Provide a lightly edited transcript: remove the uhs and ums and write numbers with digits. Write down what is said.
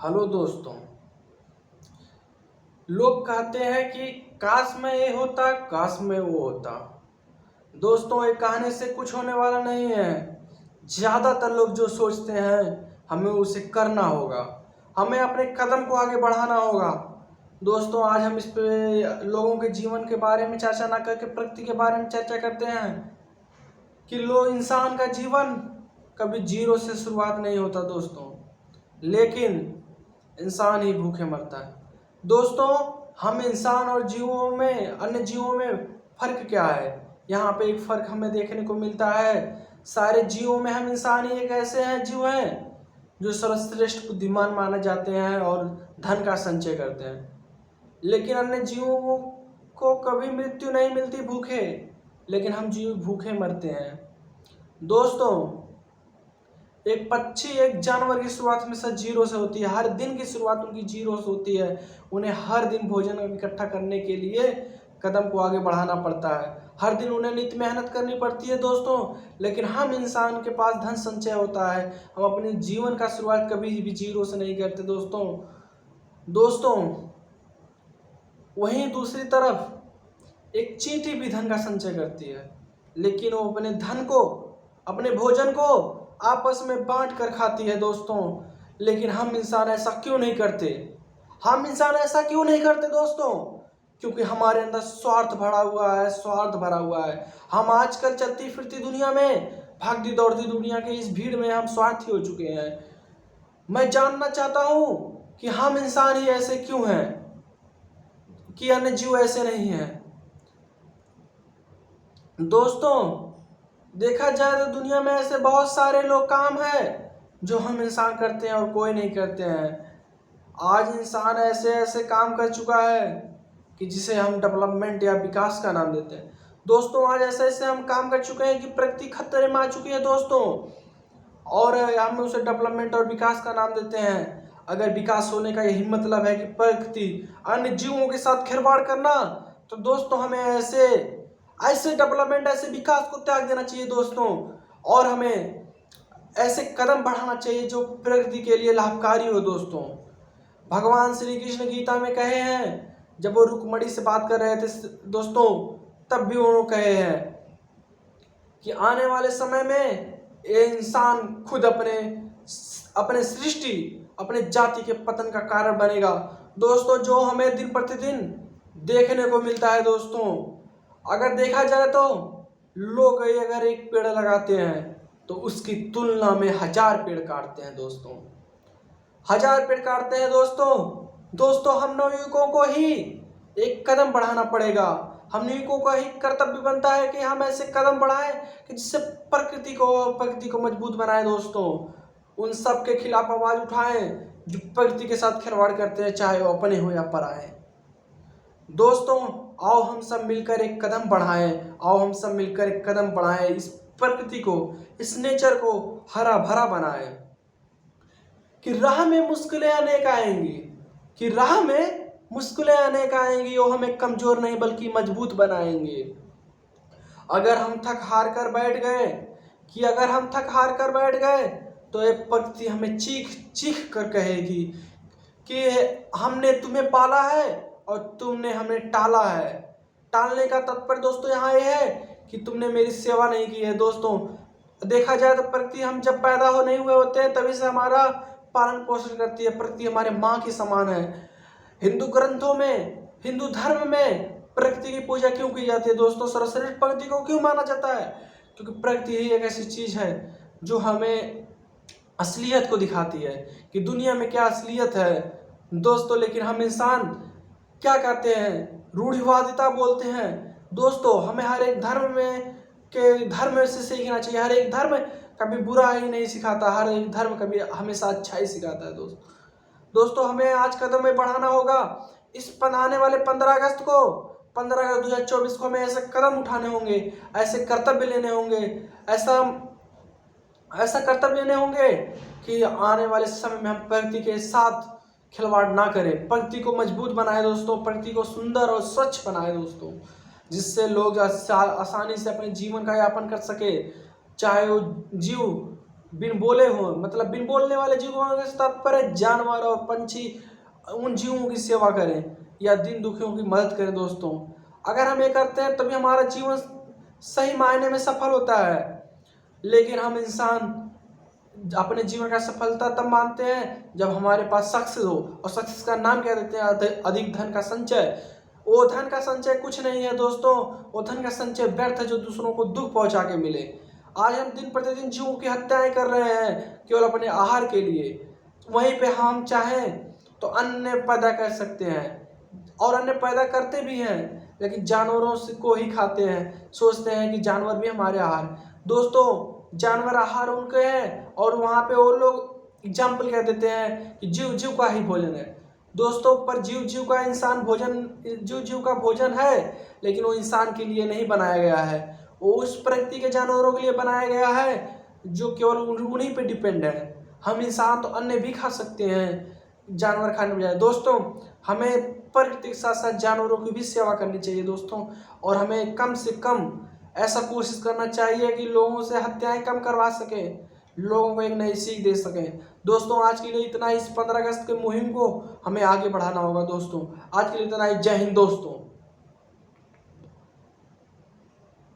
Hello दोस्तों। लोग कहते हैं कि काश मैं ये होता, काश मैं वो होता। दोस्तों, ये कहने से कुछ होने वाला नहीं है। ज़्यादातर लोग जो सोचते हैं हमें उसे करना होगा, हमें अपने कदम को आगे बढ़ाना होगा। दोस्तों, आज हम इस पे लोगों के जीवन के बारे में चर्चा ना करके प्रकृति के बारे में चर्चा करते हैं कि इंसान का जीवन कभी जीरो से शुरुआत नहीं होता दोस्तों, लेकिन इंसान ही भूखे मरता है। दोस्तों, हम इंसान और जीवों में, अन्य जीवों में फर्क क्या है? यहाँ पे एक फर्क हमें देखने को मिलता है। सारे जीवों में हम इंसान ही एक ऐसे हैं जीव हैं जो सर्वश्रेष्ठ बुद्धिमान माने जाते हैं और धन का संचय करते हैं, लेकिन अन्य जीवों को कभी मृत्यु नहीं मिलती भूखे, लेकिन हम जीव भूखे मरते हैं। दोस्तों, एक पक्षी, एक जानवर की शुरुआत हमेशा जीरो से होती है। हर दिन की शुरुआत उनकी जीरो से होती है। उन्हें हर दिन भोजन इकट्ठा करने के लिए कदम को आगे बढ़ाना पड़ता है। हर दिन उन्हें नित्य मेहनत करनी पड़ती है दोस्तों। लेकिन हम इंसान के पास धन संचय होता है। हम अपने जीवन का शुरुआत कभी भी जीरो से नहीं करते दोस्तों, वहीं दूसरी तरफ एक चींटी भी धन का संचय करती है, लेकिन वो अपने धन को, अपने भोजन को आपस में बांट कर खाती है दोस्तों। लेकिन हम इंसान ऐसा क्यों नहीं करते? दोस्तों? क्योंकि हमारे अंदर स्वार्थ भरा हुआ है। हम आजकल चलती फिरती दुनिया में, भागती दौड़ती दुनिया के इस भीड़ में हम स्वार्थी हो चुके हैं। मैं जानना चाहता हूं कि हम इंसान ही ऐसे क्यों हैं कि अन्य जीव ऐसे नहीं हैं। दोस्तों, देखा जाए तो दुनिया में ऐसे बहुत सारे लोग काम है जो हम इंसान करते हैं और कोई नहीं करते हैं। आज इंसान ऐसे ऐसे काम कर चुका है कि जिसे हम डेवलपमेंट या विकास का नाम देते हैं। दोस्तों, आज ऐसे ऐसे हम काम कर चुके हैं कि प्रकृति खतरे में आ चुकी है दोस्तों, और हम उसे डेवलपमेंट और विकास का नाम देते हैं। अगर विकास होने का यही मतलब है कि प्रकृति, अन्य जीवों के साथ खिलवाड़ करना, तो दोस्तों हमें ऐसे डेवलपमेंट, ऐसे विकास को त्याग देना चाहिए दोस्तों, और हमें ऐसे कदम बढ़ाना चाहिए जो प्रकृति के लिए लाभकारी हो दोस्तों। भगवान श्री कृष्ण गीता में कहे हैं, जब वो रुक्मणी से बात कर रहे थे दोस्तों, तब भी उन्होंने कहे हैं कि आने वाले समय में ये इंसान खुद अपने सृष्टि, अपने जाति के पतन का कारण बनेगा दोस्तों, जो हमें दिन प्रतिदिन देखने को मिलता है दोस्तों। अगर देखा जाए तो लोग अगर एक पेड़ लगाते हैं तो उसकी तुलना में 1000 पेड़ काटते हैं दोस्तों। 1000 पेड़ काटते हैं दोस्तों, हम नवयुवकों को ही एक कदम बढ़ाना पड़ेगा। हम नवयुवकों का ही कर्तव्य बनता है कि हम ऐसे कदम बढ़ाएं कि जिससे प्रकृति को मजबूत बनाए दोस्तों। उन सब के खिलाफ आवाज उठाएं जो प्रकृति के साथ खिलवाड़ करते हैं, चाहे वो अपने हो या पराए। दोस्तों, आओ हम सब मिलकर एक कदम बढ़ाएं, इस प्रकृति को, इस नेचर को हरा भरा बनाएं कि राह में मुश्किलें अनेक आएंगी, वो हमें कमजोर नहीं बल्कि मजबूत बनाएंगे। अगर हम थक हार कर बैठ गए तो ये प्रकृति हमें चीख कर कहेगी कि हमने तुम्हें पाला है और तुमने हमें टाला है। टालने का तात्पर्य दोस्तों यहाँ ये है कि तुमने मेरी सेवा नहीं की है दोस्तों। देखा जाए तो प्रकृति, हम जब पैदा नहीं हुए होते हैं तभी से हमारा पालन पोषण करती है। प्रकृति हमारे माँ के समान है। हिंदू ग्रंथों में, हिंदू धर्म में प्रकृति की पूजा क्यों की जाती है दोस्तों? सर्वश्रेष्ठ प्रकृति को क्यों माना जाता है? क्योंकि प्रकृति ही एक ऐसी चीज है जो हमें असलियत को दिखाती है कि दुनिया में क्या असलियत है दोस्तों। लेकिन हम इंसान क्या कहते हैं? रूढ़िवादिता बोलते हैं दोस्तों। हमें हर एक धर्म से सीखना चाहिए। हर एक धर्म कभी बुरा ही नहीं सिखाता, हर एक धर्म कभी हमेशा अच्छा ही सिखाता है दोस्तों, हमें आज कदम में बढ़ाना होगा। आने वाले 15 अगस्त 2024 को हमें ऐसे कदम उठाने होंगे, ऐसे कर्तव्य लेने होंगे, ऐसा कर्तव्य लेने होंगे कि आने वाले समय में हम प्रकृति के साथ खिलवाड़ ना करें, प्रकृति को मजबूत बनाए दोस्तों, प्रकृति को सुंदर और स्वच्छ बनाए दोस्तों, जिससे लोग आसानी से अपने जीवन का यापन कर सके, चाहे वो जीव बिन बोले हो, मतलब बिन बोलने वाले जीवों का तात्पर्य जानवर और पंछी, उन जीवों की सेवा करें या दीन दुखियों की मदद करें। दोस्तों अगर हम ये करते हैं तभी हमारा जीवन सही मायने में सफल होता है। लेकिन हम इंसान अपने जीवन का सफलता तब मानते हैं जब हमारे पास सक्सेस हो, और सक्सेस का नाम क्या देते हैं? अधिक धन का संचय। वो धन का संचय कुछ नहीं है दोस्तों, वो धन का संचय व्यर्थ है जो दूसरों को दुख पहुंचा के मिले। आज हम दिन प्रतिदिन जीवों की हत्याएं कर रहे हैं केवल अपने आहार के लिए। वहीं पे हम चाहें तो अन्न पैदा कर सकते हैं, और अन्न पैदा करते भी हैं, लेकिन जानवरों से को ही खाते हैं, सोचते हैं कि जानवर भी हमारे आहार। दोस्तों जानवर आहार उनके हैं, और वहाँ पे वो लोग एग्जाम्पल कह देते हैं कि जीव जीव का ही भोजन है। दोस्तों पर जीव जीव का इंसान भोजन, जीव जीव का भोजन है, लेकिन वो इंसान के लिए नहीं बनाया गया है, वो उस प्रकृति के जानवरों के लिए बनाया गया है जो केवल उन्हीं पे डिपेंड है। हम इंसान तो अन्य भी खा सकते हैं जानवर खाने बजाय। दोस्तों हमें प्रकृति के साथ साथ जानवरों की भी सेवा करनी चाहिए दोस्तों, और हमें कम से कम ऐसा कोशिश करना चाहिए कि लोगों से हत्याएं कम करवा सकें, लोगों को एक नई सीख दे सकें। दोस्तों आज के लिए इतना, इस 15 अगस्त के मुहिम को हमें आगे बढ़ाना होगा। दोस्तों आज के लिए इतना ही। जय हिंद दोस्तों।